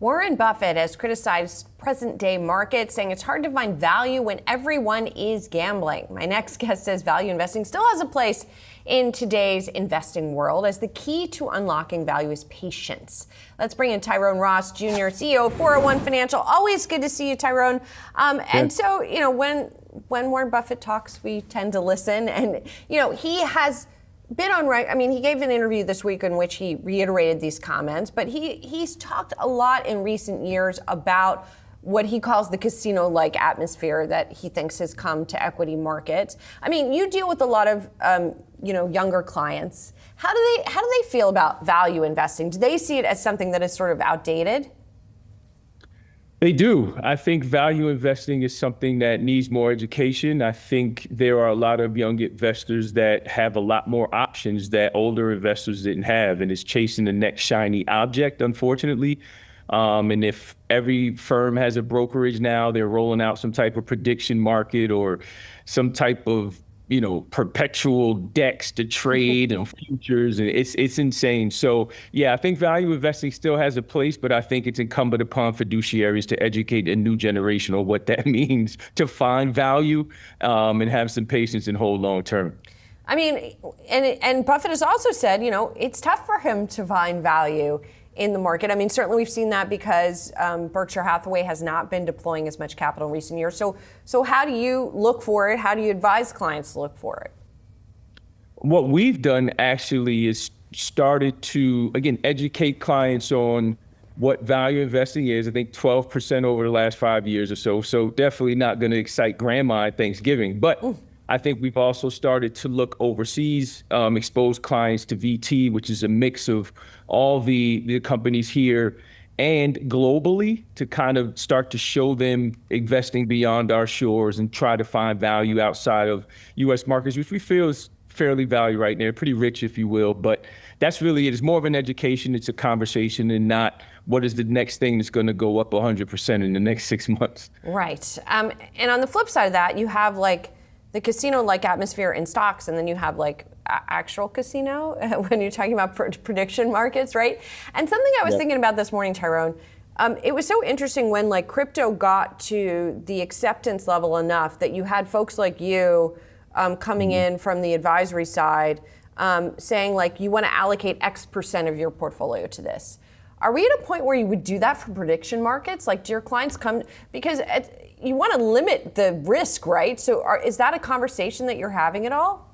Warren Buffett has criticized present-day markets, saying it's hard to find value when everyone is gambling. My next guest says value investing still has a place in today's investing world, as the key to unlocking value is patience. Let's bring in Tyrone Ross Jr., CEO of 401 Financial. Always good to see you, Tyrone. And so, when Warren Buffett talks, we tend to listen. And, he has been on right. I mean, he gave an interview this week in which he reiterated these comments, but he's talked a lot in recent years about what he calls the casino-like atmosphere that he thinks has come to equity markets. I mean, you deal with a lot of younger clients. How do they feel about value investing? Do they see it as something that is sort of outdated? They do. I think value investing is something that needs more education. I think there are a lot of young investors that have a lot more options that older investors didn't have, and it's chasing the next shiny object, unfortunately. And if every firm has a brokerage now, they're rolling out some type of prediction market or some type of perpetual decks to trade and futures, and it's insane. So yeah, I think value investing still has a place, but I think it's incumbent upon fiduciaries to educate a new generation on what that means to find value, and have some patience and hold long term. I mean, and Buffett has also said, it's tough for him to find value in the market. I mean, certainly we've seen that because Berkshire Hathaway has not been deploying as much capital in recent years. So how do you look for it? How do you advise clients to look for it? What we've done actually is started to, again, educate clients on what value investing is. I think 12% over the last 5 years or so. So definitely not going to excite grandma at Thanksgiving. But I think we've also started to look overseas, expose clients to VT, which is a mix of all the companies here and globally, to kind of start to show them investing beyond our shores and try to find value outside of U.S. markets, which we feel is fairly value right now, pretty rich, if you will. But that's really it. It's more of an education. It's a conversation, and not what is the next thing that's going to go up 100% in the next 6 months. Right. And on the flip side of that, you have the casino-like atmosphere in stocks, and then you have actual casino when you're talking about prediction markets, right? And something I was thinking about this morning, Tyrone, it was so interesting when crypto got to the acceptance level enough that you had folks like you coming in from the advisory side saying you want to allocate X% of your portfolio to this. Are we at a point where you would do that for prediction markets? Do your clients come, because you want to limit the risk, right? So is that a conversation that you're having at all?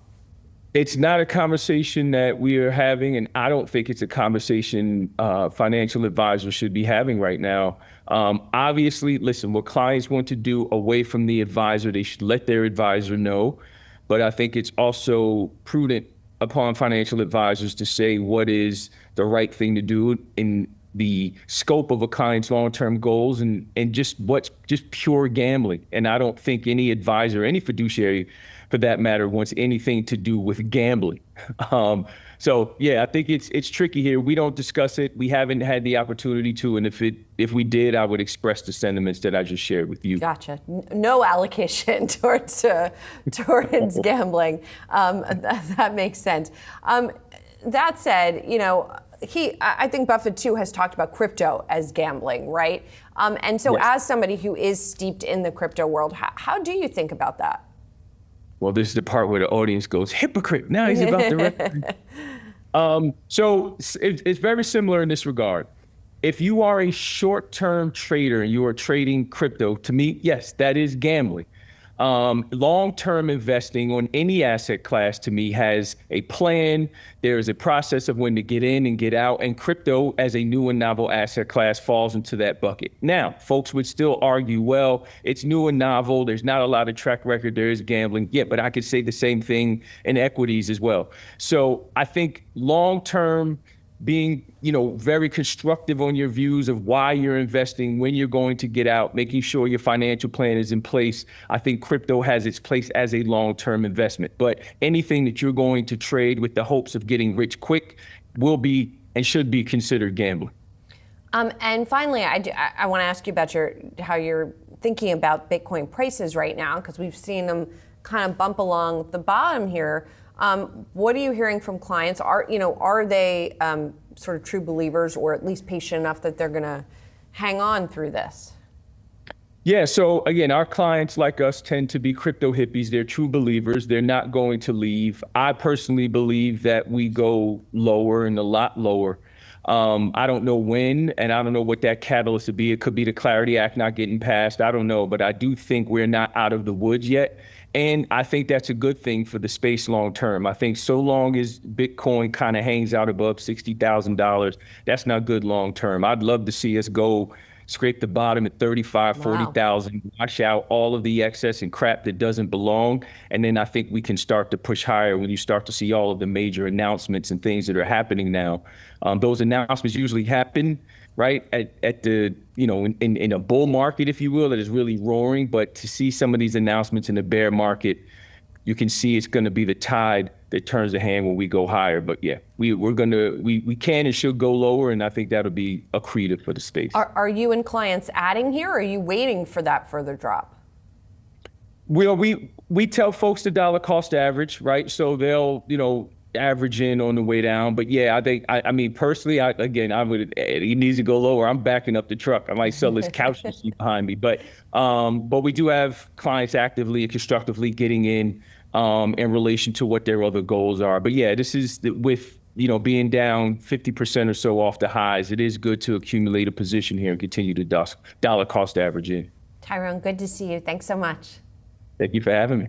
It's not a conversation that we are having, and I don't think it's a conversation financial advisors should be having right now. Obviously, listen, what clients want to do away from the advisor, they should let their advisor know. But I think it's also prudent upon financial advisors to say what is the right thing to do in the scope of a client's long-term goals, and just what's just pure gambling. And I don't think any advisor, any fiduciary for that matter, wants anything to do with gambling. So yeah, I think it's tricky here. We don't discuss it. We haven't had the opportunity to, and if we did, I would express the sentiments that I just shared with you. Gotcha. No allocation towards gambling. That makes sense. That said, I think Buffett too has talked about crypto as gambling, right? And so as somebody who is steeped in the crypto world, how do you think about that? Well, this is the part where the audience goes, hypocrite. Now he's about to reference. So it's very similar in this regard. If you are a short-term trader and you are trading crypto, to me, yes, that is gambling. Long-term investing on any asset class, to me, has a plan. There is a process of when to get in and get out, and crypto as a new and novel asset class falls into that bucket. Now, folks would still argue, well, it's new and novel, there's not a lot of track record, there is gambling. Yeah, but I could say the same thing in equities as well. So I think long-term, being very constructive on your views of why you're investing, when you're going to get out, making sure your financial plan is in place. I think crypto has its place as a long-term investment. But anything that you're going to trade with the hopes of getting rich quick will be and should be considered gambling. And finally, I want to ask you about how you're thinking about Bitcoin prices right now, because we've seen them kind of bump along the bottom here. What are you hearing from clients? Are they sort of true believers, or at least patient enough that they're going to hang on through this? Yeah, so again, our clients like us tend to be crypto hippies. They're true believers. They're not going to leave. I personally believe that we go lower and a lot lower. I don't know when, and I don't know what that catalyst would be. It could be the Clarity Act not getting passed. I don't know, but I do think we're not out of the woods yet. And I think that's a good thing for the space long term. I think so long as Bitcoin kind of hangs out above $60,000, that's not good long term. I'd love to see us go scrape the bottom at 35, Wow. 40,000, wash out all of the excess and crap that doesn't belong. And then I think we can start to push higher when you start to see all of the major announcements and things that are happening now. Those announcements usually happen right at the, in a bull market, if you will, that is really roaring. But to see some of these announcements in the bear market, you can see it's going to be the tide that turns the hand when we go higher. But yeah, we can and should go lower, and I think that'll be accretive for the space. Are you and clients adding here, or are you waiting for that further drop? We tell folks the dollar cost average, right? So they'll average in on the way down. But yeah, I think I mean personally, he needs to go lower. I'm backing up the truck. I might sell this couch you see behind me. But we do have clients actively and constructively getting in relation to what their other goals are. But yeah, this is with being down 50% or so off the highs. It is good to accumulate a position here and continue to dollar cost average in. Tyrone, good to see you. Thanks so much. Thank you for having me.